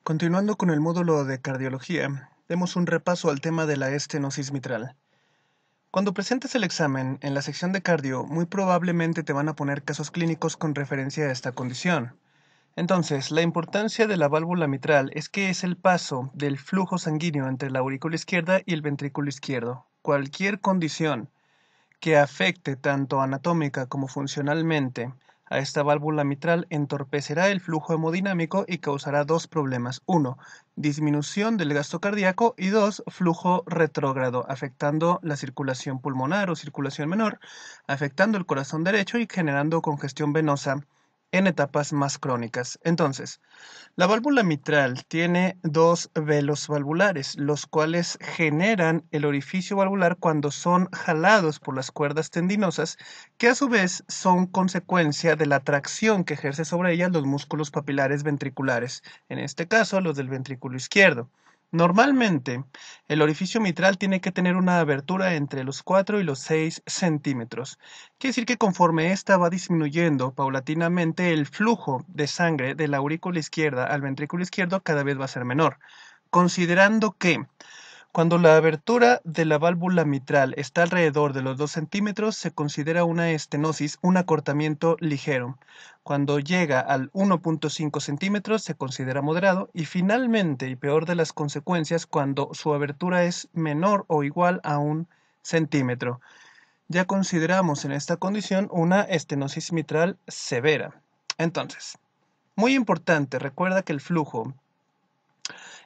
Continuando con el módulo de cardiología, demos un repaso al tema de la estenosis mitral. Cuando presentes el examen en la sección de cardio, muy probablemente te van a poner casos clínicos con referencia a esta condición. Entonces, la importancia de la válvula mitral es que es el paso del flujo sanguíneo entre la aurícula izquierda y el ventrículo izquierdo. Cualquier condición que afecte tanto anatómica como funcionalmente a esta válvula mitral entorpecerá el flujo hemodinámico y causará dos problemas. Uno, disminución del gasto cardíaco y dos, flujo retrógrado, afectando la circulación pulmonar o circulación menor, afectando el corazón derecho y generando congestión venosa en etapas más crónicas. Entonces, la válvula mitral tiene dos velos valvulares, los cuales generan el orificio valvular cuando son jalados por las cuerdas tendinosas, que a su vez son consecuencia de la tracción que ejerce sobre ellas los músculos papilares ventriculares, en este caso los del ventrículo izquierdo. Normalmente, el orificio mitral tiene que tener una abertura entre los 4 y los 6 centímetros. Quiere decir que conforme ésta va disminuyendo paulatinamente, el flujo de sangre de la aurícula izquierda al ventrículo izquierdo cada vez va a ser menor, considerando que cuando la abertura de la válvula mitral está alrededor de los 2 centímetros, se considera una estenosis, un acortamiento ligero. Cuando llega al 1.5 centímetros, se considera moderado. Y finalmente, y peor de las consecuencias, cuando su abertura es menor o igual a 1 centímetro. Ya consideramos en esta condición una estenosis mitral severa. Entonces, muy importante, recuerda que el flujo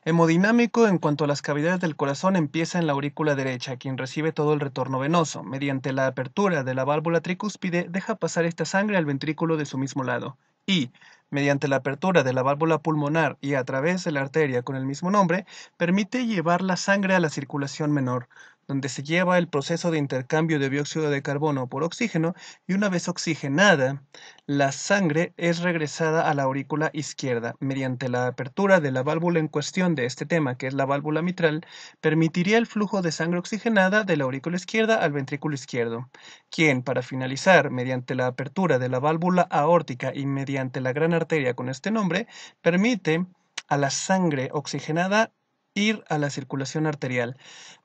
hemodinámico en cuanto a las cavidades del corazón empieza en la aurícula derecha, quien recibe todo el retorno venoso. Mediante la apertura de la válvula tricúspide, deja pasar esta sangre al ventrículo de su mismo lado. Y, mediante la apertura de la válvula pulmonar y a través de la arteria con el mismo nombre, permite llevar la sangre a la circulación menor, donde se lleva el proceso de intercambio de dióxido de carbono por oxígeno y una vez oxigenada, la sangre es regresada a la aurícula izquierda. Mediante la apertura de la válvula en cuestión de este tema, que es la válvula mitral, permitiría el flujo de sangre oxigenada de la aurícula izquierda al ventrículo izquierdo, quien, para finalizar, mediante la apertura de la válvula aórtica y mediante la gran arteria con este nombre, permite a la sangre oxigenada ir a la circulación arterial,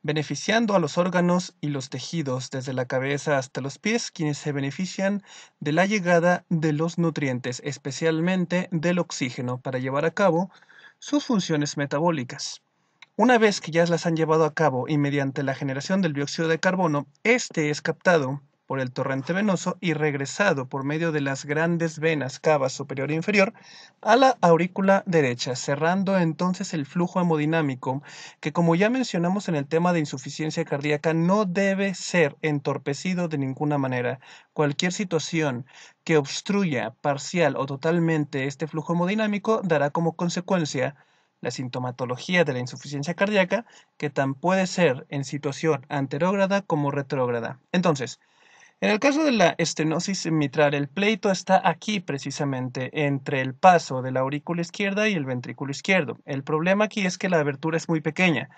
beneficiando a los órganos y los tejidos desde la cabeza hasta los pies, quienes se benefician de la llegada de los nutrientes, especialmente del oxígeno, para llevar a cabo sus funciones metabólicas. Una vez que ya las han llevado a cabo y mediante la generación del dióxido de carbono, este es captado por el torrente venoso y regresado por medio de las grandes venas cava superior e inferior a la aurícula derecha, cerrando entonces el flujo hemodinámico que, como ya mencionamos en el tema de insuficiencia cardíaca, no debe ser entorpecido de ninguna manera. Cualquier situación que obstruya parcial o totalmente este flujo hemodinámico dará como consecuencia la sintomatología de la insuficiencia cardíaca, que tan puede ser en situación anterógrada como retrógrada. Entonces, en el caso de la estenosis mitral, el pleito está aquí precisamente entre el paso de la aurícula izquierda y el ventrículo izquierdo. El problema aquí es que la abertura es muy pequeña.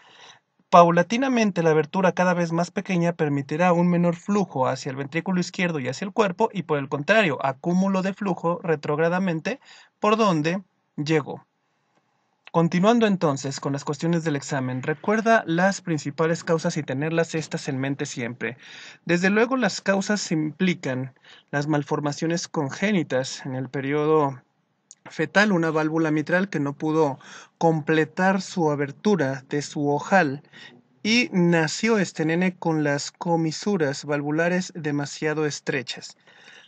Paulatinamente, la abertura cada vez más pequeña permitirá un menor flujo hacia el ventrículo izquierdo y hacia el cuerpo, y por el contrario, acúmulo de flujo retrógradamente por donde llegó. Continuando entonces con las cuestiones del examen, recuerda las principales causas y tenerlas estas en mente siempre. Desde luego, las causas implican las malformaciones congénitas en el periodo fetal, una válvula mitral que no pudo completar su abertura de su ojal y nació este nene con las comisuras valvulares demasiado estrechas.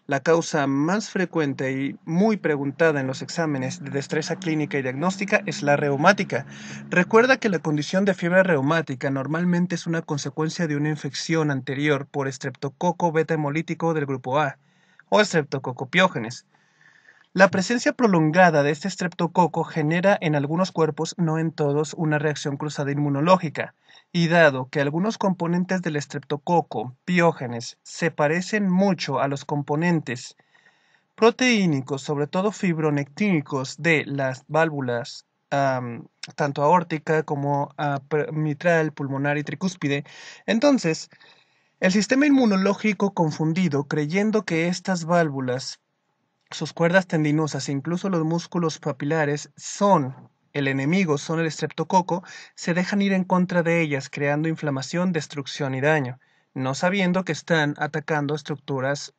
La causa más frecuente y muy preguntada en los exámenes de destreza clínica y diagnóstica es la reumática. Recuerda que la condición de fiebre reumática normalmente es una consecuencia de una infección anterior por estreptococo beta hemolítico del grupo A o estreptococo piógenes. La presencia prolongada de este estreptococo genera en algunos cuerpos, no en todos, una reacción cruzada inmunológica, y dado que algunos componentes del estreptococo piógenes se parecen mucho a los componentes proteínicos, sobre todo fibronectínicos de las válvulas, tanto aórtica como mitral, pulmonar y tricúspide, entonces el sistema inmunológico confundido, creyendo que estas válvulas, sus cuerdas tendinosas e incluso los músculos papilares son el enemigo son el estreptococo, se dejan ir en contra de ellas, creando inflamación, destrucción y daño, no sabiendo que están atacando estructuras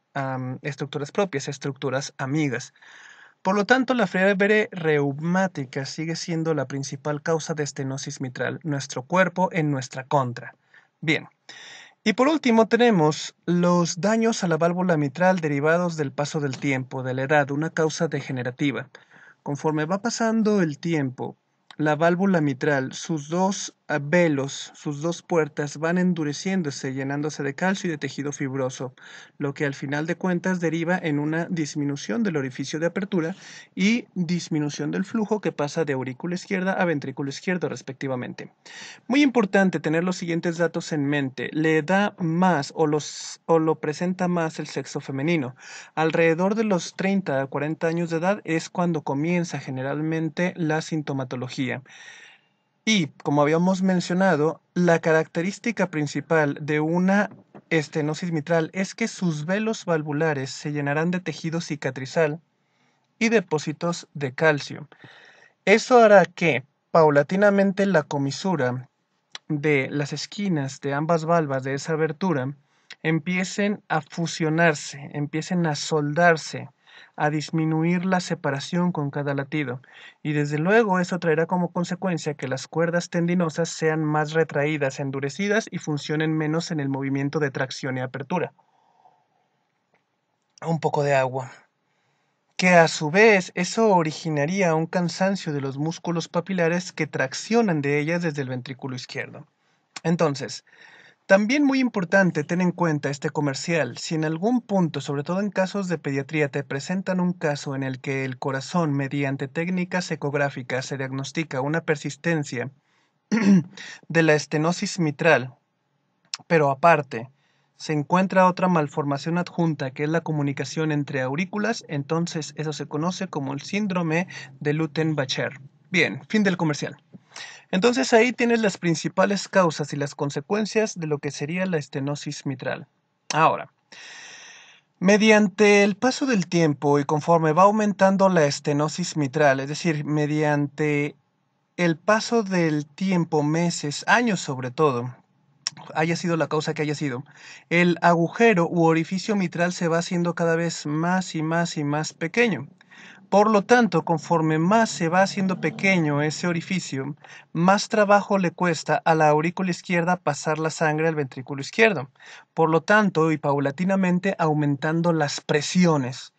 propias, estructuras amigas. Por lo tanto, la fiebre reumática sigue siendo la principal causa de estenosis mitral, nuestro cuerpo en nuestra contra. Bien. Y por último tenemos los daños a la válvula mitral derivados del paso del tiempo, de la edad, una causa degenerativa. Conforme va pasando el tiempo, la válvula mitral, sus dos velos, sus dos puertas van endureciéndose, llenándose de calcio y de tejido fibroso, lo que al final de cuentas deriva en una disminución del orificio de apertura y disminución del flujo que pasa de aurícula izquierda a ventrículo izquierdo respectivamente. Muy importante tener los siguientes datos en mente. Le da más o lo presenta más el sexo femenino. Alrededor de los 30 a 40 años de edad es cuando comienza generalmente la sintomatología. Y, como habíamos mencionado, la característica principal de una estenosis mitral es que sus velos valvulares se llenarán de tejido cicatrizal y depósitos de calcio. Eso hará que, paulatinamente, la comisura de las esquinas de ambas valvas de esa abertura empiecen a fusionarse, empiecen a soldarse, a disminuir la separación con cada latido. Y desde luego eso traerá como consecuencia que las cuerdas tendinosas sean más retraídas, endurecidas y funcionen menos en el movimiento de tracción y apertura. Un poco de agua. Que a su vez eso originaría un cansancio de los músculos papilares que traccionan de ellas desde el ventrículo izquierdo. Entonces, también muy importante, ten en cuenta este comercial, si en algún punto, sobre todo en casos de pediatría, te presentan un caso en el que el corazón, mediante técnicas ecográficas, se diagnostica una persistencia de la estenosis mitral, pero aparte, se encuentra otra malformación adjunta, que es la comunicación entre aurículas, entonces eso se conoce como el síndrome de Lutten-Bacher. Bien, fin del comercial. Entonces ahí tienes las principales causas y las consecuencias de lo que sería la estenosis mitral. Ahora, mediante el paso del tiempo y conforme va aumentando la estenosis mitral, es decir, mediante el paso del tiempo, meses, años sobre todo, haya sido la causa que haya sido, el agujero u orificio mitral se va haciendo cada vez más y más y más pequeño. Por lo tanto, conforme más se va haciendo pequeño ese orificio, más trabajo le cuesta a la aurícula izquierda pasar la sangre al ventrículo izquierdo. Por lo tanto, y paulatinamente aumentando las presiones.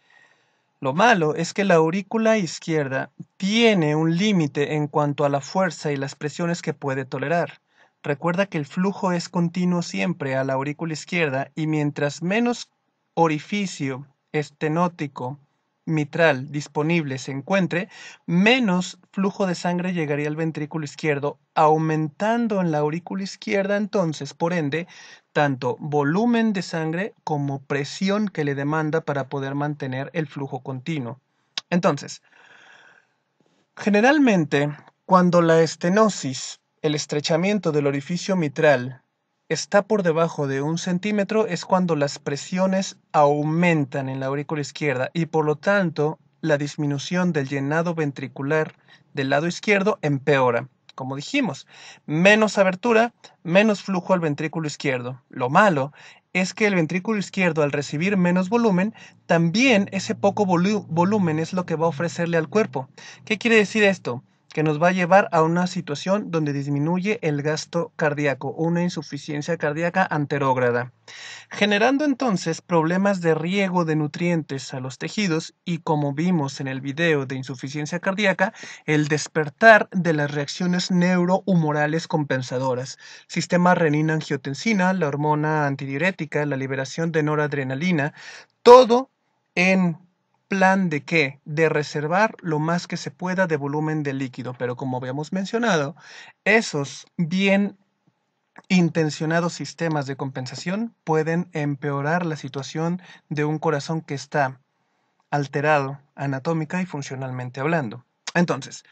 Lo malo es que la aurícula izquierda tiene un límite en cuanto a la fuerza y las presiones que puede tolerar. Recuerda que el flujo es continuo siempre a la aurícula izquierda y mientras menos orificio estenótico mitral disponible se encuentre, menos flujo de sangre llegaría al ventrículo izquierdo, aumentando en la aurícula izquierda entonces, por ende, tanto volumen de sangre como presión que le demanda para poder mantener el flujo continuo. Entonces, generalmente, cuando la estenosis, el estrechamiento del orificio mitral, está por debajo de 1 centímetro, es cuando las presiones aumentan en la aurícula izquierda y por lo tanto la disminución del llenado ventricular del lado izquierdo empeora. Como dijimos, menos abertura, menos flujo al ventrículo izquierdo. Lo malo es que el ventrículo izquierdo, al recibir menos volumen, también ese poco volumen es lo que va a ofrecerle al cuerpo. ¿Qué quiere decir esto? Que nos va a llevar a una situación donde disminuye el gasto cardíaco, una insuficiencia cardíaca anterógrada, generando entonces problemas de riego de nutrientes a los tejidos y, como vimos en el video de insuficiencia cardíaca, el despertar de las reacciones neurohumorales compensadoras, sistema renina-angiotensina, la hormona antidiurética, la liberación de noradrenalina, todo en plan de qué, de reservar lo más que se pueda de volumen de líquido, pero como habíamos mencionado, esos bien intencionados sistemas de compensación pueden empeorar la situación de un corazón que está alterado anatómica y funcionalmente hablando. Entonces,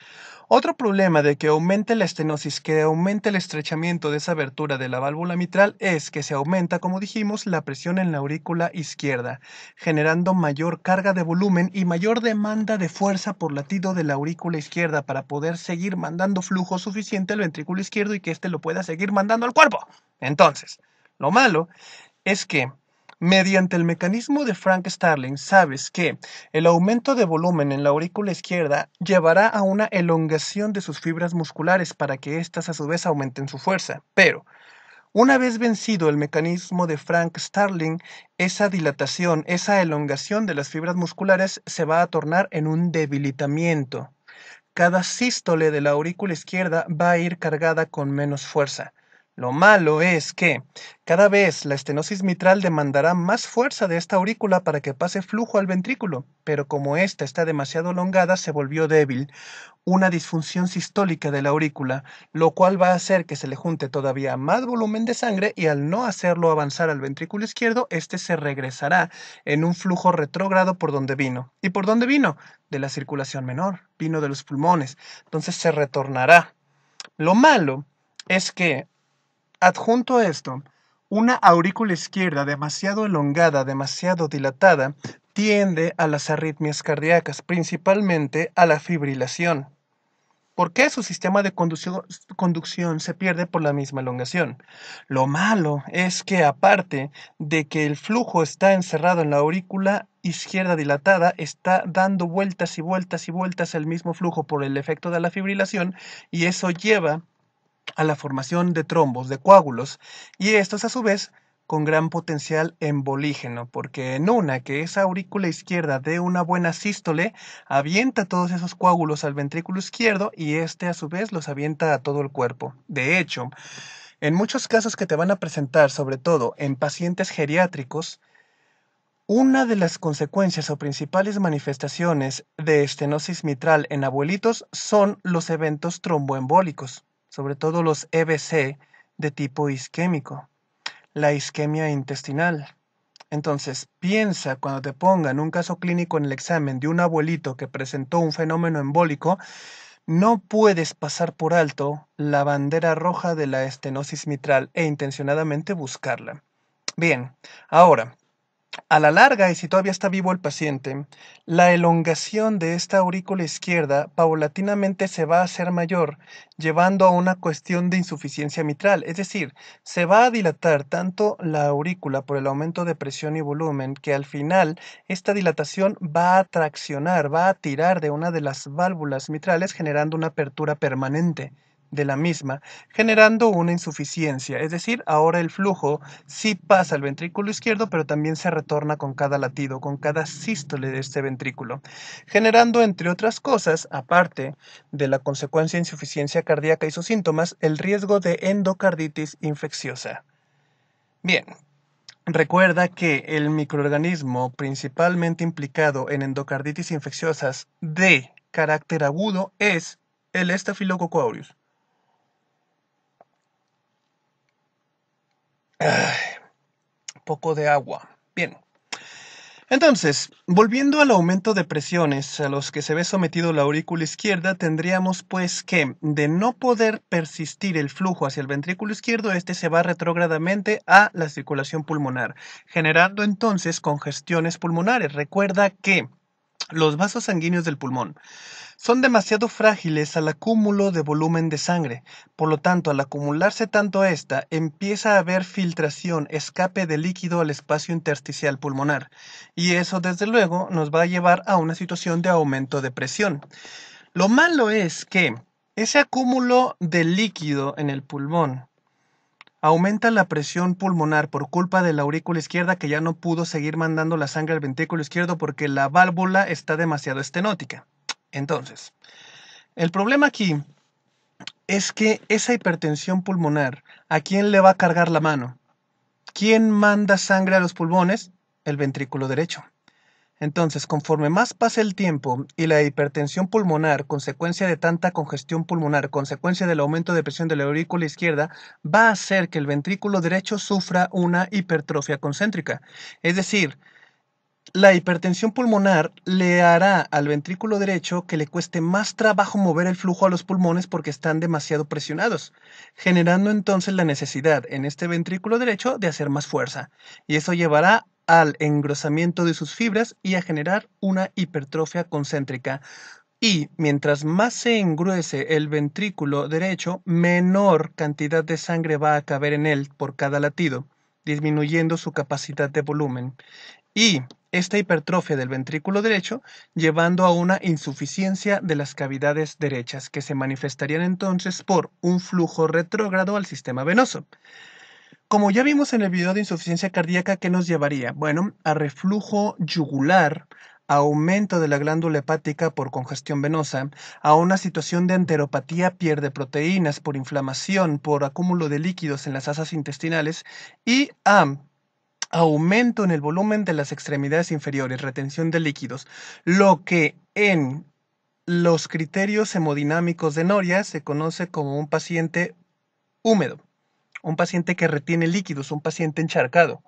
otro problema de que aumente la estenosis, que aumente el estrechamiento de esa abertura de la válvula mitral, es que se aumenta, como dijimos, la presión en la aurícula izquierda, generando mayor carga de volumen y mayor demanda de fuerza por latido de la aurícula izquierda para poder seguir mandando flujo suficiente al ventrículo izquierdo y que éste lo pueda seguir mandando al cuerpo. Entonces, lo malo es que, mediante el mecanismo de Frank Starling, sabes que el aumento de volumen en la aurícula izquierda llevará a una elongación de sus fibras musculares para que éstas a su vez aumenten su fuerza. Pero, una vez vencido el mecanismo de Frank Starling, esa dilatación, esa elongación de las fibras musculares se va a tornar en un debilitamiento. Cada sístole de la aurícula izquierda va a ir cargada con menos fuerza. Lo malo es que cada vez la estenosis mitral demandará más fuerza de esta aurícula para que pase flujo al ventrículo, pero como ésta está demasiado elongada se volvió débil, una disfunción sistólica de la aurícula, lo cual va a hacer que se le junte todavía más volumen de sangre y al no hacerlo avanzar al ventrículo izquierdo, este se regresará en un flujo retrógrado por donde vino. ¿Y por dónde vino? De la circulación menor, vino de los pulmones, entonces se retornará. Lo malo es que, adjunto a esto, una aurícula izquierda demasiado elongada, demasiado dilatada, tiende a las arritmias cardíacas, principalmente a la fibrilación. ¿Por qué su sistema de conducción se pierde por la misma elongación? Lo malo es que aparte de que el flujo está encerrado en la aurícula izquierda dilatada, está dando vueltas y vueltas y vueltas el mismo flujo por el efecto de la fibrilación y eso lleva a la formación de trombos, de coágulos, y estos a su vez con gran potencial embolígeno, porque en una que esa aurícula izquierda dé una buena sístole, avienta todos esos coágulos al ventrículo izquierdo y este a su vez los avienta a todo el cuerpo. De hecho, en muchos casos que te van a presentar, sobre todo en pacientes geriátricos, una de las consecuencias o principales manifestaciones de estenosis mitral en abuelitos son los eventos tromboembólicos, sobre todo los EBC de tipo isquémico, la isquemia intestinal. Entonces, piensa cuando te pongan un caso clínico en el examen de un abuelito que presentó un fenómeno embólico, no puedes pasar por alto la bandera roja de la estenosis mitral e intencionadamente buscarla. Bien, ahora, a la larga, y si todavía está vivo el paciente, la elongación de esta aurícula izquierda paulatinamente se va a hacer mayor, llevando a una cuestión de insuficiencia mitral, es decir, se va a dilatar tanto la aurícula por el aumento de presión y volumen que al final esta dilatación va a traccionar, va a tirar de una de las válvulas mitrales generando una apertura permanente de la misma, generando una insuficiencia, es decir, ahora el flujo sí pasa al ventrículo izquierdo, pero también se retorna con cada latido, con cada sístole de este ventrículo, generando, entre otras cosas, aparte de la consecuencia de insuficiencia cardíaca y sus síntomas, el riesgo de endocarditis infecciosa. Bien, recuerda que el microorganismo principalmente implicado en endocarditis infecciosas de carácter agudo es el Staphylococcus aureus. Poco de agua. Bien. Entonces, volviendo al aumento de presiones a los que se ve sometido la aurícula izquierda, tendríamos pues que, de no poder persistir el flujo hacia el ventrículo izquierdo, este se va retrógradamente a la circulación pulmonar, generando entonces congestiones pulmonares. Recuerda que los vasos sanguíneos del pulmón son demasiado frágiles al acúmulo de volumen de sangre, por lo tanto, al acumularse tanto esta, empieza a haber filtración, escape de líquido al espacio intersticial pulmonar, y eso desde luego nos va a llevar a una situación de aumento de presión. Lo malo es que ese acúmulo de líquido en el pulmón aumenta la presión pulmonar por culpa de la aurícula izquierda que ya no pudo seguir mandando la sangre al ventrículo izquierdo porque la válvula está demasiado estenótica. Entonces, el problema aquí es que esa hipertensión pulmonar, ¿a quién le va a cargar la mano? ¿Quién manda sangre a los pulmones? El ventrículo derecho. Entonces, conforme más pasa el tiempo y la hipertensión pulmonar, consecuencia de tanta congestión pulmonar, consecuencia del aumento de presión de la aurícula izquierda, va a hacer que el ventrículo derecho sufra una hipertrofia concéntrica. Es decir, La hipertensión pulmonar le hará al ventrículo derecho que le cueste más trabajo mover el flujo a los pulmones porque están demasiado presionados, generando entonces la necesidad en este ventrículo derecho de hacer más fuerza, y eso llevará al engrosamiento de sus fibras y a generar una hipertrofia concéntrica. Y mientras más se engruese el ventrículo derecho, menor cantidad de sangre va a caber en él por cada latido, disminuyendo su capacidad de volumen. Y esta hipertrofia del ventrículo derecho llevando a una insuficiencia de las cavidades derechas, que se manifestarían entonces por un flujo retrógrado al sistema venoso. Como ya vimos en el video de insuficiencia cardíaca, ¿qué nos llevaría? Bueno, a reflujo yugular, aumento de la glándula hepática por congestión venosa, a una situación de enteropatía, pierde proteínas por inflamación, por acúmulo de líquidos en las asas intestinales y a aumento en el volumen de las extremidades inferiores, retención de líquidos, lo que en los criterios hemodinámicos de Noria se conoce como un paciente húmedo, un paciente que retiene líquidos, un paciente encharcado.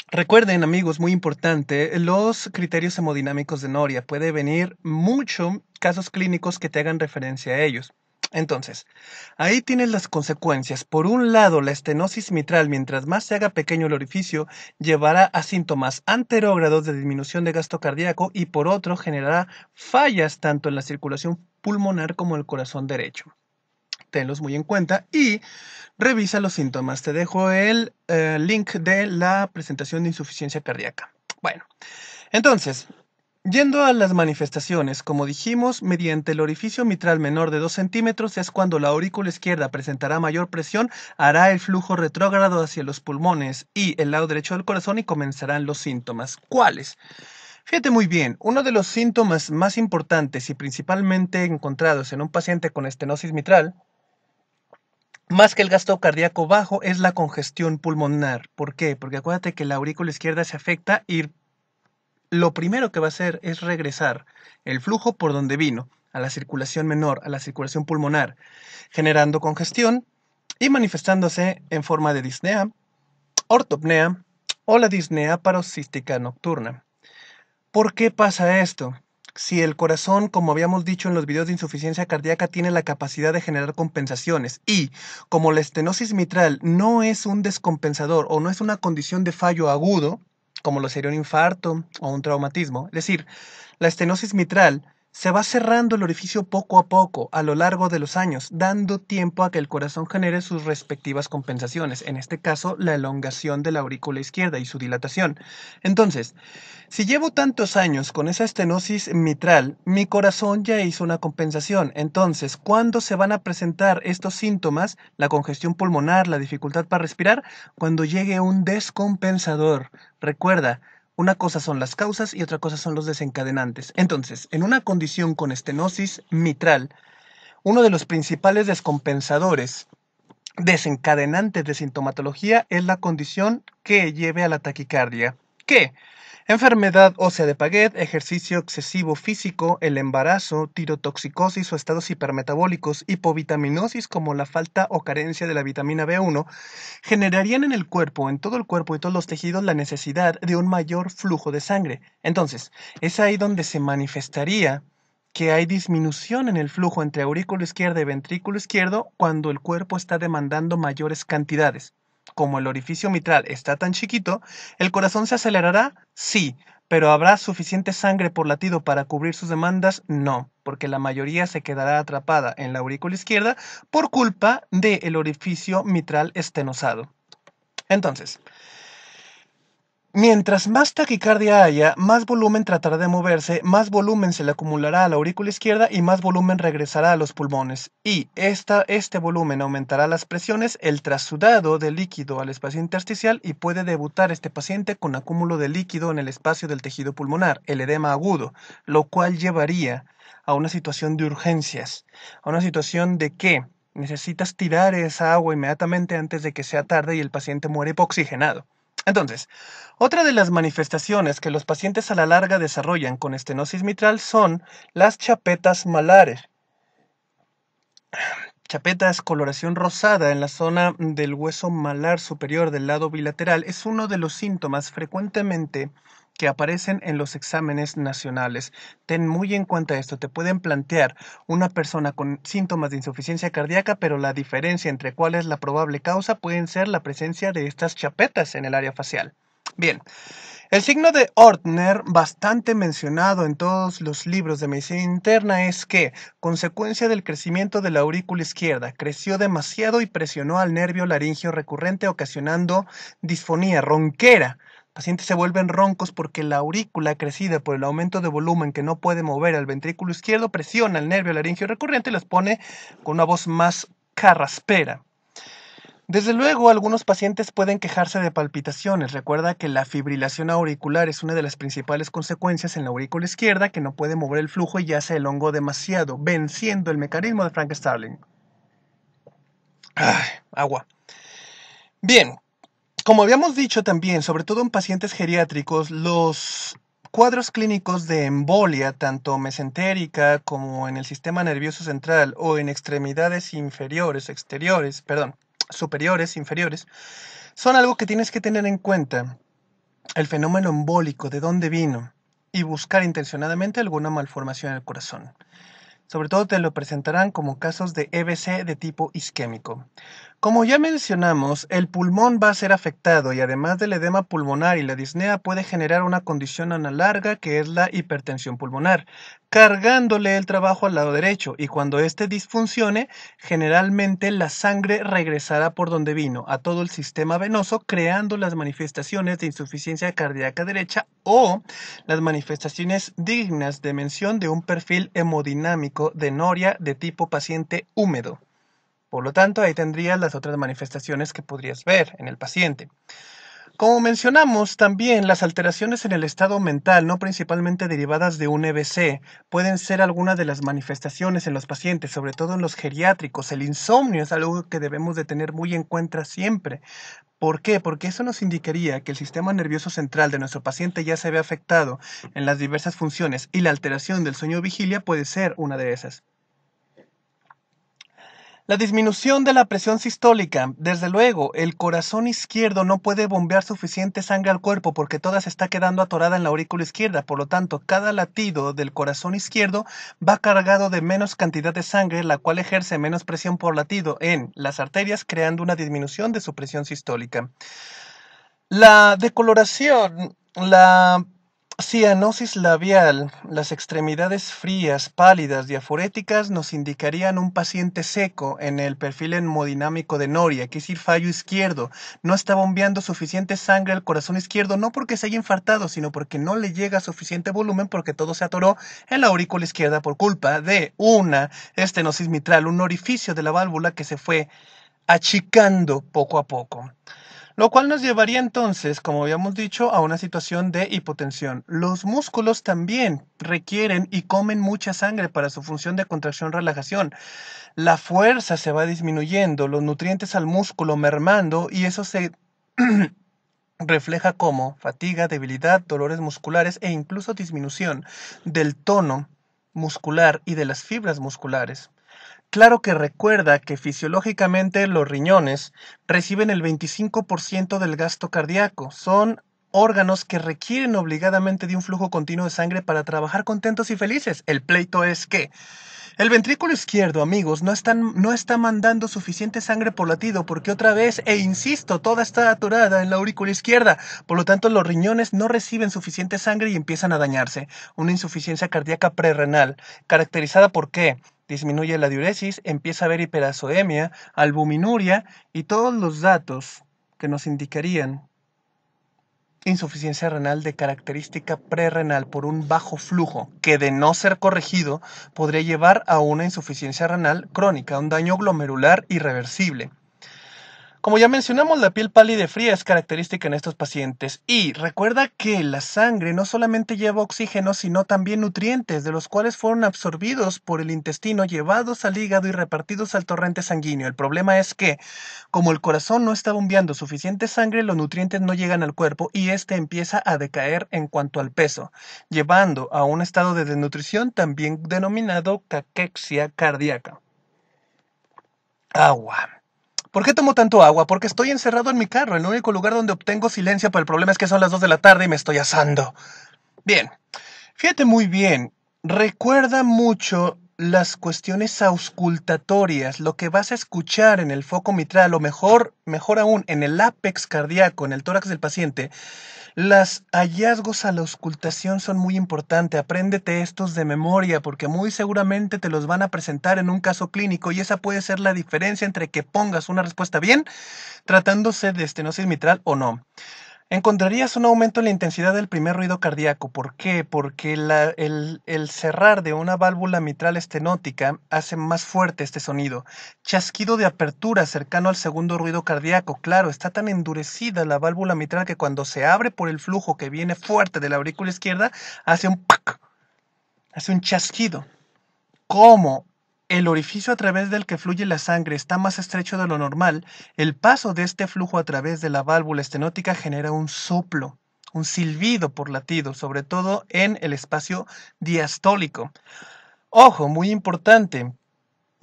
Recuerden, amigos, muy importante, los criterios hemodinámicos de Noria. Puede venir mucho casos clínicos que te hagan referencia a ellos. Entonces, ahí tienes las consecuencias. Por un lado, la estenosis mitral, mientras más se haga pequeño el orificio, llevará a síntomas anterógrados de disminución de gasto cardíaco y por otro, generará fallas tanto en la circulación pulmonar como en el corazón derecho. Tenlos muy en cuenta y revisa los síntomas. Te dejo el link de la presentación de insuficiencia cardíaca. Bueno, entonces, yendo a las manifestaciones, como dijimos, mediante el orificio mitral menor de 2 centímetros es cuando la aurícula izquierda presentará mayor presión, hará el flujo retrógrado hacia los pulmones y el lado derecho del corazón y comenzarán los síntomas. ¿Cuáles? Fíjate muy bien, uno de los síntomas más importantes y principalmente encontrados en un paciente con estenosis mitral, más que el gasto cardíaco bajo, es la congestión pulmonar. ¿Por qué? Porque acuérdate que la aurícula izquierda se afecta y lo primero que va a hacer es regresar el flujo por donde vino, a la circulación menor, a la circulación pulmonar, generando congestión y manifestándose en forma de disnea, ortopnea o la disnea paroxística nocturna. ¿Por qué pasa esto? Si el corazón, como habíamos dicho en los videos de insuficiencia cardíaca, tiene la capacidad de generar compensaciones y como la estenosis mitral no es un descompensador o no es una condición de fallo agudo, como lo sería un infarto o un traumatismo, es decir, la estenosis mitral se va cerrando el orificio poco a poco a lo largo de los años, dando tiempo a que el corazón genere sus respectivas compensaciones, en este caso la elongación de la aurícula izquierda y su dilatación. Entonces, si llevo tantos años con esa estenosis mitral, mi corazón ya hizo una compensación. Entonces, ¿cuándo se van a presentar estos síntomas? La congestión pulmonar, la dificultad para respirar, cuando llegue un descompensador. Recuerda, una cosa son las causas y otra cosa son los desencadenantes. Entonces, en una condición con estenosis mitral, uno de los principales descompensadores desencadenantes de sintomatología es la condición que lleve a la taquicardia. ¿Qué? Enfermedad ósea de Paget, ejercicio excesivo físico, el embarazo, tirotoxicosis o estados hipermetabólicos, hipovitaminosis como la falta o carencia de la vitamina B1, generarían en el cuerpo, en todo el cuerpo y todos los tejidos, la necesidad de un mayor flujo de sangre. Entonces, es ahí donde se manifestaría que hay disminución en el flujo entre aurículo izquierda y ventrículo izquierdo cuando el cuerpo está demandando mayores cantidades. Como el orificio mitral está tan chiquito, ¿el corazón se acelerará? Sí, pero ¿habrá suficiente sangre por latido para cubrir sus demandas? No, porque la mayoría se quedará atrapada en la aurícula izquierda por culpa del orificio mitral estenosado. Entonces, mientras más taquicardia haya, más volumen tratará de moverse, más volumen se le acumulará a la aurícula izquierda y más volumen regresará a los pulmones. Y este volumen aumentará las presiones, el trasudado de líquido al espacio intersticial y puede debutar este paciente con acúmulo de líquido en el espacio del tejido pulmonar, el edema agudo, lo cual llevaría a una situación de urgencias, a una situación de que necesitas tirar esa agua inmediatamente antes de que sea tarde y el paciente muere hipoxigenado. Entonces, otra de las manifestaciones que los pacientes a la larga desarrollan con estenosis mitral son las chapetas malares. Chapetas, coloración rosada en la zona del hueso malar superior del lado bilateral es uno de los síntomas frecuentemente que aparecen en los exámenes nacionales. Ten muy en cuenta esto, te pueden plantear una persona con síntomas de insuficiencia cardíaca, pero la diferencia entre cuál es la probable causa pueden ser la presencia de estas chapetas en el área facial. Bien, el signo de Ortner, bastante mencionado en todos los libros de medicina interna, es que, consecuencia del crecimiento de la aurícula izquierda, creció demasiado y presionó al nervio laringio recurrente, ocasionando disfonía, ronquera. Pacientes se vuelven roncos porque la aurícula, crecida por el aumento de volumen que no puede mover al ventrículo izquierdo, presiona el nervio laringio recurrente y los pone con una voz más carraspera. Desde luego, algunos pacientes pueden quejarse de palpitaciones. Recuerda que la fibrilación auricular es una de las principales consecuencias en la aurícula izquierda, que no puede mover el flujo y ya se elongó demasiado, venciendo el mecanismo de Frank Starling. Ay, agua. Bien, como habíamos dicho también, sobre todo en pacientes geriátricos, los cuadros clínicos de embolia, tanto mesentérica como en el sistema nervioso central o en extremidades superiores, inferiores, son algo que tienes que tener en cuenta. El fenómeno embólico, de dónde vino, y buscar intencionadamente alguna malformación en el corazón. Sobre todo te lo presentarán como casos de EBC de tipo isquémico. Como ya mencionamos, el pulmón va a ser afectado y además del edema pulmonar y la disnea puede generar una condición a la larga que es la hipertensión pulmonar, cargándole el trabajo al lado derecho, y cuando éste disfuncione, generalmente la sangre regresará por donde vino, a todo el sistema venoso, creando las manifestaciones de insuficiencia cardíaca derecha o las manifestaciones dignas de mención de un perfil hemodinámico de noria de tipo paciente húmedo. Por lo tanto, ahí tendrías las otras manifestaciones que podrías ver en el paciente. Como mencionamos, también las alteraciones en el estado mental, no principalmente derivadas de un EBC, pueden ser algunas de las manifestaciones en los pacientes, sobre todo en los geriátricos. El insomnio es algo que debemos de tener muy en cuenta siempre. ¿Por qué? Porque eso nos indicaría que el sistema nervioso central de nuestro paciente ya se ve afectado en las diversas funciones y la alteración del sueño vigilia puede ser una de esas. La disminución de la presión sistólica. Desde luego, el corazón izquierdo no puede bombear suficiente sangre al cuerpo porque toda se está quedando atorada en la aurícula izquierda. Por lo tanto, cada latido del corazón izquierdo va cargado de menos cantidad de sangre, la cual ejerce menos presión por latido en las arterias, creando una disminución de su presión sistólica. La decoloración, la cianosis labial, las extremidades frías, pálidas, diaforéticas nos indicarían un paciente seco en el perfil hemodinámico de noria, que es decir, fallo izquierdo. No está bombeando suficiente sangre al corazón izquierdo, no porque se haya infartado, sino porque no le llega suficiente volumen porque todo se atoró en la aurícula izquierda por culpa de una estenosis mitral, un orificio de la válvula que se fue achicando poco a poco. Lo cual nos llevaría entonces, como habíamos dicho, a una situación de hipotensión. Los músculos también requieren y comen mucha sangre para su función de contracción-relajación. La fuerza se va disminuyendo, los nutrientes al músculo mermando y eso se refleja como fatiga, debilidad, dolores musculares e incluso disminución del tono muscular y de las fibras musculares. Claro que recuerda que fisiológicamente los riñones reciben el 25% del gasto cardíaco. Son órganos que requieren obligadamente de un flujo continuo de sangre para trabajar contentos y felices. El pleito es que el ventrículo izquierdo, amigos, no está mandando suficiente sangre por latido porque otra vez, e insisto, toda está atorada en la aurícula izquierda. Por lo tanto, los riñones no reciben suficiente sangre y empiezan a dañarse. Una insuficiencia cardíaca prerrenal, caracterizada por ¿qué? Disminuye la diuresis, empieza a haber hiperazoemia, albuminuria y todos los datos que nos indicarían insuficiencia renal de característica prerrenal por un bajo flujo que, de no ser corregido, podría llevar a una insuficiencia renal crónica, un daño glomerular irreversible. Como ya mencionamos, la piel pálida y fría es característica en estos pacientes. Y recuerda que la sangre no solamente lleva oxígeno, sino también nutrientes, de los cuales fueron absorbidos por el intestino, llevados al hígado y repartidos al torrente sanguíneo. El problema es que, como el corazón no está bombeando suficiente sangre, los nutrientes no llegan al cuerpo y éste empieza a decaer en cuanto al peso, llevando a un estado de desnutrición también denominado caquexia cardíaca. Agua. ¿Por qué tomo tanto agua? Porque estoy encerrado en mi carro, el único lugar donde obtengo silencio, pero el problema es que son las 2 de la tarde y me estoy asando. Bien, fíjate muy bien, recuerda mucho las cuestiones auscultatorias, lo que vas a escuchar en el foco mitral, o mejor aún, en el ápex cardíaco, en el tórax del paciente. Los hallazgos a la auscultación son muy importantes. Apréndete estos de memoria porque muy seguramente te los van a presentar en un caso clínico y esa puede ser la diferencia entre que pongas una respuesta bien tratándose de estenosis mitral o no. Encontrarías un aumento en la intensidad del primer ruido cardíaco. ¿Por qué? Porque el cerrar de una válvula mitral estenótica hace más fuerte este sonido. Chasquido de apertura cercano al segundo ruido cardíaco. Claro, está tan endurecida la válvula mitral que cuando se abre por el flujo que viene fuerte de la aurícula izquierda, hace un ¡pac! Hace un chasquido. Como el orificio a través del que fluye la sangre está más estrecho de lo normal, el paso de este flujo a través de la válvula estenótica genera un soplo, un silbido por latido, sobre todo en el espacio diastólico. Ojo, muy importante.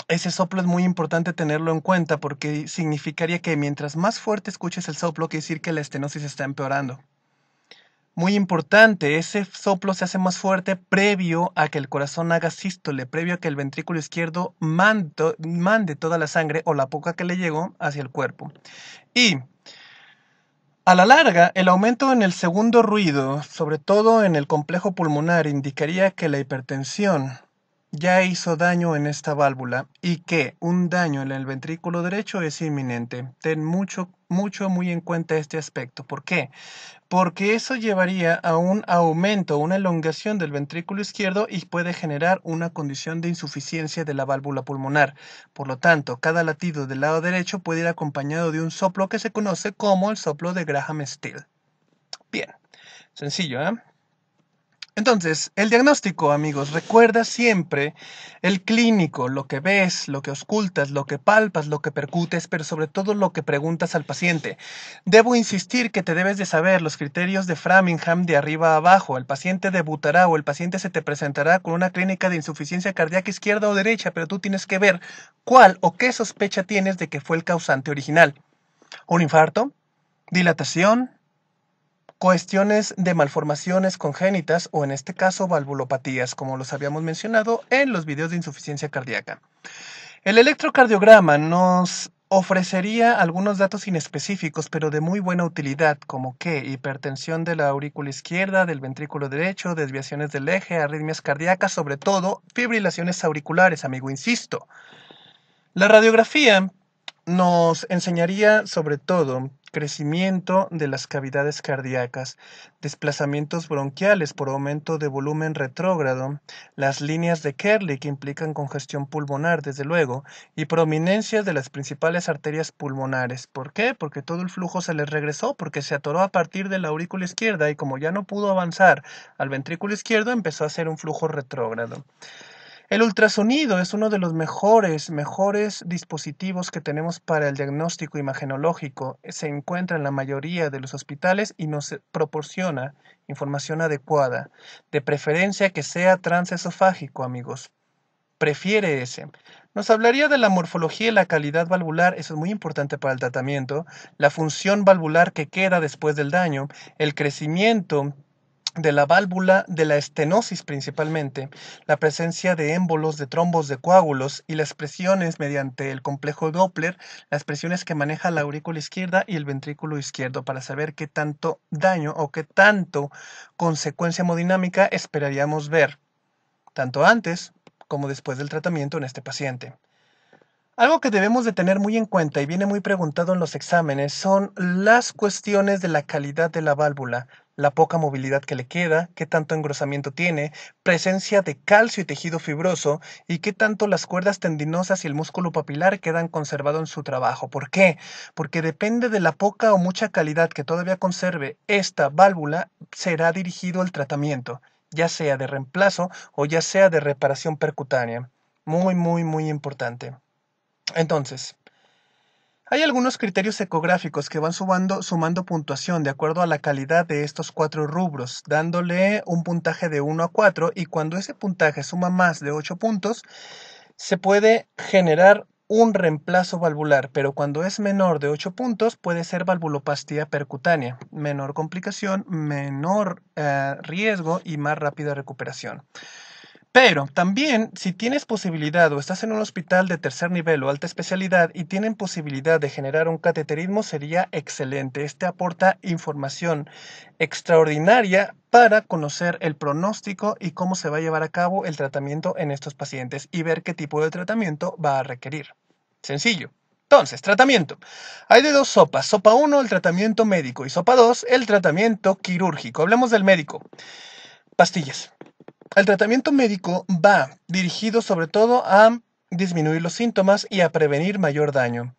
Ese soplo es muy importante tenerlo en cuenta porque significaría que mientras más fuerte escuches el soplo, quiere decir que la estenosis está empeorando. Muy importante, ese soplo se hace más fuerte previo a que el corazón haga sístole, previo a que el ventrículo izquierdo mande toda la sangre o la poca que le llegó hacia el cuerpo. Y a la larga, el aumento en el segundo ruido, sobre todo en el complejo pulmonar, indicaría que la hipertensión ya hizo daño en esta válvula y que un daño en el ventrículo derecho es inminente. Ten muy en cuenta este aspecto. ¿Por qué? Porque eso llevaría a un aumento, una elongación del ventrículo izquierdo y puede generar una condición de insuficiencia de la válvula pulmonar. Por lo tanto, cada latido del lado derecho puede ir acompañado de un soplo que se conoce como el soplo de Graham-Still. Bien, sencillo, ¿eh? Entonces, el diagnóstico, amigos, recuerda siempre el clínico, lo que ves, lo que auscultas, lo que palpas, lo que percutes, pero sobre todo lo que preguntas al paciente. Debo insistir que te debes de saber los criterios de Framingham de arriba a abajo. El paciente debutará o el paciente se te presentará con una clínica de insuficiencia cardíaca izquierda o derecha, pero tú tienes que ver cuál o qué sospecha tienes de que fue el causante original. ¿Un infarto? ¿Dilatación? Cuestiones de malformaciones congénitas o en este caso valvulopatías, como los habíamos mencionado en los videos de insuficiencia cardíaca. El electrocardiograma nos ofrecería algunos datos inespecíficos, pero de muy buena utilidad, como que hipertensión de la aurícula izquierda, del ventrículo derecho, desviaciones del eje, arritmias cardíacas, sobre todo fibrilaciones auriculares, amigo, insisto. La radiografía nos enseñaría sobre todo crecimiento de las cavidades cardíacas, desplazamientos bronquiales por aumento de volumen retrógrado, las líneas de Kerley que implican congestión pulmonar, desde luego, y prominencias de las principales arterias pulmonares. ¿Por qué? Porque todo el flujo se les regresó, porque se atoró a partir de la aurícula izquierda y como ya no pudo avanzar al ventrículo izquierdo, empezó a hacer un flujo retrógrado. El ultrasonido es uno de los mejores dispositivos que tenemos para el diagnóstico imagenológico. Se encuentra en la mayoría de los hospitales y nos proporciona información adecuada, de preferencia que sea transesofágico, amigos. Prefiere ese. Nos hablaría de la morfología y la calidad valvular, eso es muy importante para el tratamiento, la función valvular que queda después del daño, el crecimiento de la válvula, de la estenosis principalmente, la presencia de émbolos, de trombos, de coágulos y las presiones mediante el complejo Doppler, las presiones que maneja la aurícula izquierda y el ventrículo izquierdo para saber qué tanto daño o qué tanto consecuencia hemodinámica esperaríamos ver, tanto antes como después del tratamiento en este paciente. Algo que debemos de tener muy en cuenta y viene muy preguntado en los exámenes son las cuestiones de la calidad de la válvula, la poca movilidad que le queda, qué tanto engrosamiento tiene, presencia de calcio y tejido fibroso y qué tanto las cuerdas tendinosas y el músculo papilar quedan conservados en su trabajo. ¿Por qué? Porque depende de la poca o mucha calidad que todavía conserve esta válvula, será dirigido el tratamiento, ya sea de reemplazo o ya sea de reparación percutánea. Muy importante. Entonces, hay algunos criterios ecográficos que van sumando puntuación de acuerdo a la calidad de estos 4 rubros, dándole un puntaje de 1 a 4 y cuando ese puntaje suma más de 8 puntos, se puede generar un reemplazo valvular, pero cuando es menor de 8 puntos puede ser valvuloplastia percutánea. Menor complicación, menor riesgo y más rápida recuperación. Pero también, si tienes posibilidad o estás en un hospital de tercer nivel o alta especialidad y tienen posibilidad de generar un cateterismo, sería excelente. Este aporta información extraordinaria para conocer el pronóstico y cómo se va a llevar a cabo el tratamiento en estos pacientes y ver qué tipo de tratamiento va a requerir. Sencillo. Entonces, tratamiento. Hay de dos sopas. Sopa 1, el tratamiento médico, y sopa 2, el tratamiento quirúrgico. Hablemos del médico. Pastillas. El tratamiento médico va dirigido sobre todo a disminuir los síntomas y a prevenir mayor daño.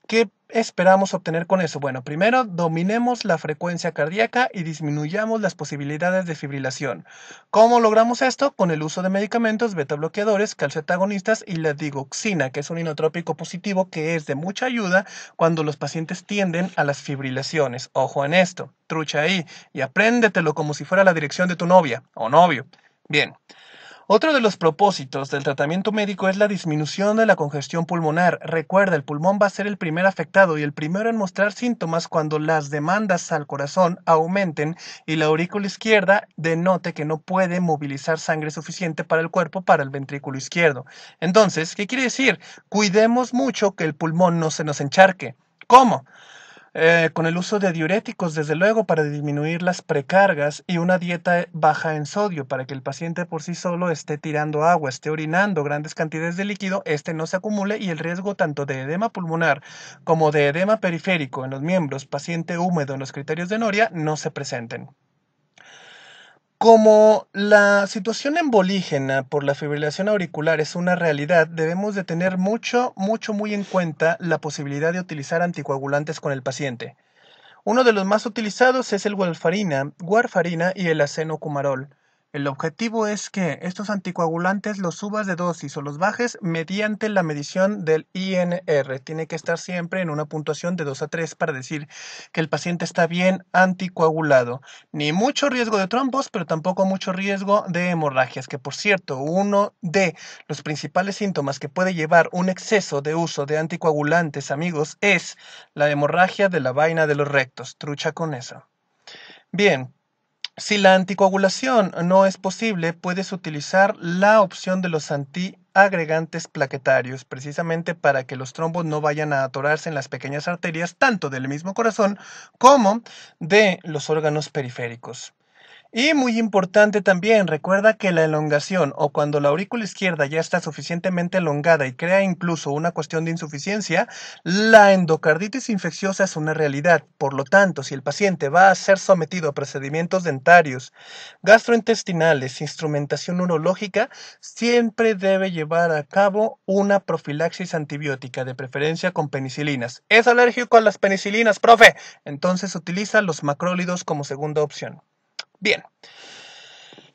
¿Qué esperamos obtener con eso? Bueno, primero dominemos la frecuencia cardíaca y disminuyamos las posibilidades de fibrilación. ¿Cómo logramos esto? Con el uso de medicamentos beta bloqueadores, calcioantagonistas y la digoxina, que es un inotrópico positivo que es de mucha ayuda cuando los pacientes tienden a las fibrilaciones. Ojo en esto, trucha ahí, y apréndetelo como si fuera la dirección de tu novia o novio. Bien. Otro de los propósitos del tratamiento médico es la disminución de la congestión pulmonar. Recuerda, el pulmón va a ser el primer afectado y el primero en mostrar síntomas cuando las demandas al corazón aumenten y la aurícula izquierda denote que no puede movilizar sangre suficiente para el cuerpo para el ventrículo izquierdo. Entonces, ¿qué quiere decir? Cuidemos mucho que el pulmón no se nos encharque. ¿Cómo? Con el uso de diuréticos, desde luego, para disminuir las precargas y una dieta baja en sodio para que el paciente por sí solo esté tirando agua, esté orinando grandes cantidades de líquido, este no se acumule y el riesgo tanto de edema pulmonar como de edema periférico en los miembros, paciente húmedo en los criterios de Noria, no se presenten. Como la situación embolígena por la fibrilación auricular es una realidad, debemos de tener muy en cuenta la posibilidad de utilizar anticoagulantes con el paciente. Uno de los más utilizados es el warfarina y el acenocumarol. El objetivo es que estos anticoagulantes los subas de dosis o los bajes mediante la medición del INR. Tiene que estar siempre en una puntuación de 2 a 3 para decir que el paciente está bien anticoagulado. Ni mucho riesgo de trombos, pero tampoco mucho riesgo de hemorragias, que por cierto, uno de los principales síntomas que puede llevar un exceso de uso de anticoagulantes, amigos, es la hemorragia de la vaina de los rectos. Trucha con eso. Bien. Si la anticoagulación no es posible, puedes utilizar la opción de los antiagregantes plaquetarios, precisamente para que los trombos no vayan a atorarse en las pequeñas arterias, tanto del mismo corazón como de los órganos periféricos. Y muy importante también, recuerda que la elongación o cuando la aurícula izquierda ya está suficientemente elongada y crea incluso una cuestión de insuficiencia, la endocarditis infecciosa es una realidad. Por lo tanto, si el paciente va a ser sometido a procedimientos dentarios, gastrointestinales, instrumentación urológica, siempre debe llevar a cabo una profilaxis antibiótica, de preferencia con penicilinas. ¿Es alérgico a las penicilinas, profe? Entonces utiliza los macrólidos como segunda opción. Bien.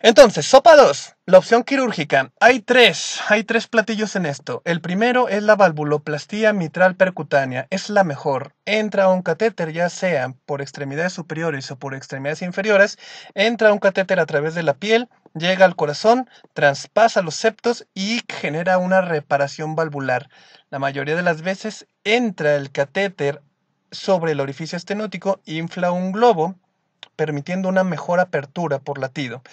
Entonces, sopa 2, la opción quirúrgica. Hay tres platillos en esto. El primero es la valvuloplastía mitral percutánea. Es la mejor. Entra un catéter, ya sea por extremidades superiores o por extremidades inferiores. Entra un catéter a través de la piel, llega al corazón, traspasa los septos y genera una reparación valvular. La mayoría de las veces entra el catéter sobre el orificio estenótico, infla un globo, permitiendo una mejor apertura por latido.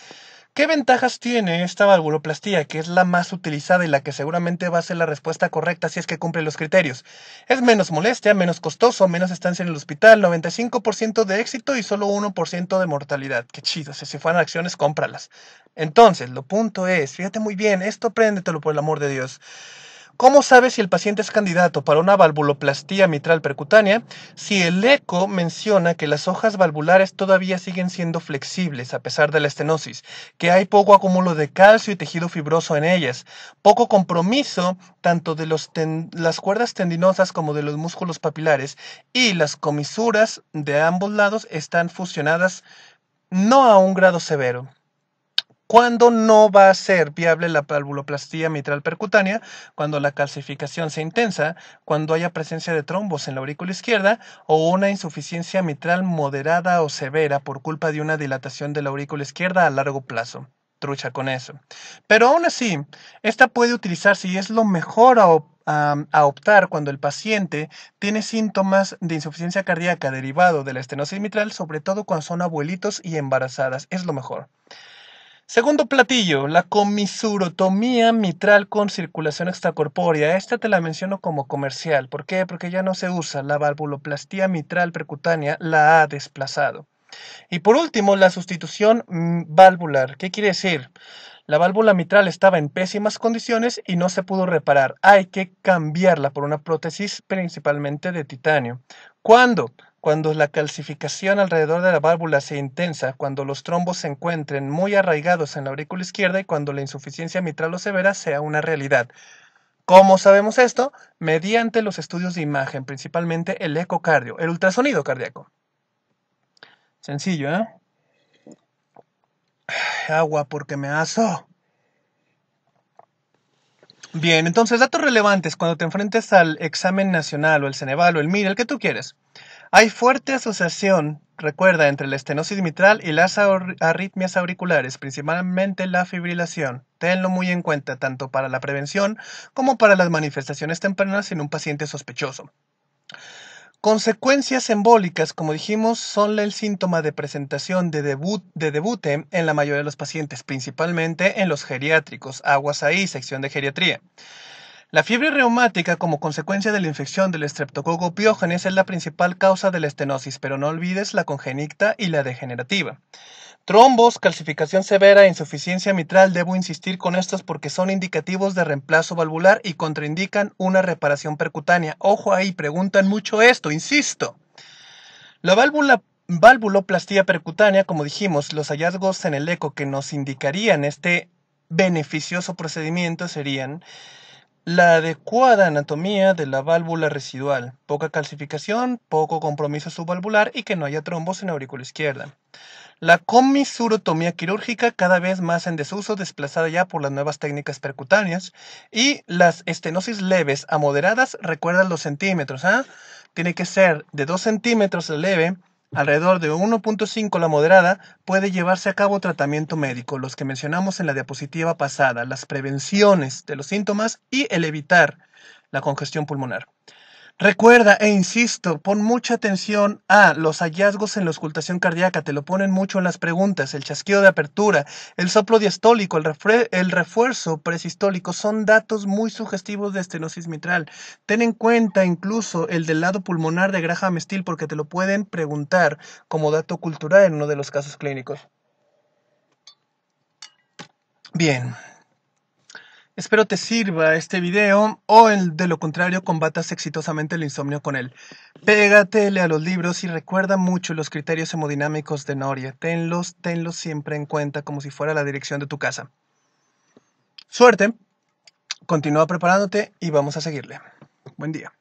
¿Qué ventajas tiene esta valvuloplastía, que es la más utilizada y la que seguramente va a ser la respuesta correcta si es que cumple los criterios? Es menos molestia, menos costoso, menos estancia en el hospital, 95% de éxito y solo 1% de mortalidad. Qué chido, si fueran acciones, cómpralas. Entonces, lo punto es, fíjate muy bien, esto préndetelo por el amor de Dios. ¿Cómo sabes si el paciente es candidato para una valvuloplastía mitral percutánea? Si el eco menciona que las hojas valvulares todavía siguen siendo flexibles a pesar de la estenosis, que hay poco acúmulo de calcio y tejido fibroso en ellas, poco compromiso tanto de las cuerdas tendinosas como de los músculos papilares y las comisuras de ambos lados están fusionadas no a un grado severo. ¿Cuándo no va a ser viable la valvuloplastía mitral percutánea? Cuando la calcificación sea intensa, cuando haya presencia de trombos en la aurícula izquierda o una insuficiencia mitral moderada o severa por culpa de una dilatación de la aurícula izquierda a largo plazo. Trucha con eso. Pero aún así, esta puede utilizarse y es lo mejor a optar cuando el paciente tiene síntomas de insuficiencia cardíaca derivado de la estenosis mitral, sobre todo cuando son abuelitos y embarazadas. Es lo mejor. Segundo platillo, la comisurotomía mitral con circulación extracorpórea. Esta te la menciono como comercial. ¿Por qué? Porque ya no se usa. La valvuloplastía mitral percutánea la ha desplazado. Y por último, la sustitución valvular. ¿Qué quiere decir? La válvula mitral estaba en pésimas condiciones y no se pudo reparar. Hay que cambiarla por una prótesis principalmente de titanio. ¿Cuándo? Cuando la calcificación alrededor de la válvula sea intensa, cuando los trombos se encuentren muy arraigados en la aurícula izquierda y cuando la insuficiencia mitral o severa sea una realidad. ¿Cómo sabemos esto? Mediante los estudios de imagen, principalmente el ecocardio, el ultrasonido cardíaco. Sencillo, ¿eh? Agua porque me aso. Bien, entonces datos relevantes cuando te enfrentes al examen nacional o el Ceneval o el MIR, el que tú quieres. Hay fuerte asociación, recuerda, entre la estenosis mitral y las arritmias auriculares, principalmente la fibrilación. Tenlo muy en cuenta tanto para la prevención como para las manifestaciones tempranas en un paciente sospechoso. Consecuencias embólicas, como dijimos, son el síntoma de presentación de debute en la mayoría de los pacientes, principalmente en los geriátricos. Aguas ahí, sección de geriatría. La fiebre reumática como consecuencia de la infección del Streptococcus pyogenes es la principal causa de la estenosis, pero no olvides la congénita y la degenerativa. Trombos, calcificación severa e insuficiencia mitral, debo insistir con estos porque son indicativos de reemplazo valvular y contraindican una reparación percutánea. Ojo ahí, preguntan mucho esto, insisto. La valvuloplastía percutánea, como dijimos, los hallazgos en el eco que nos indicarían este beneficioso procedimiento serían la adecuada anatomía de la válvula residual, poca calcificación, poco compromiso subvalvular y que no haya trombos en la aurícula izquierda. La comisurotomía quirúrgica cada vez más en desuso, desplazada ya por las nuevas técnicas percutáneas. Y las estenosis leves a moderadas, recuerda los centímetros, ¿ah? Tiene que ser de 2 centímetros la leve, alrededor de 1.5 la moderada, puede llevarse a cabo tratamiento médico, los que mencionamos en la diapositiva pasada, las prevenciones de los síntomas y el evitar la congestión pulmonar. Recuerda e insisto, pon mucha atención a los hallazgos en la auscultación cardíaca, te lo ponen mucho en las preguntas, el chasquido de apertura, el soplo diastólico, el refuerzo presistólico, son datos muy sugestivos de estenosis mitral. Ten en cuenta incluso el del lado pulmonar de Graham Steele porque te lo pueden preguntar como dato cultural en uno de los casos clínicos. Bien. Espero te sirva este video o de lo contrario combatas exitosamente el insomnio con él. Pégatele a los libros y recuerda mucho los criterios hemodinámicos de Noria. Tenlos siempre en cuenta como si fuera la dirección de tu casa. Suerte, continúa preparándote y vamos a seguirle. Buen día.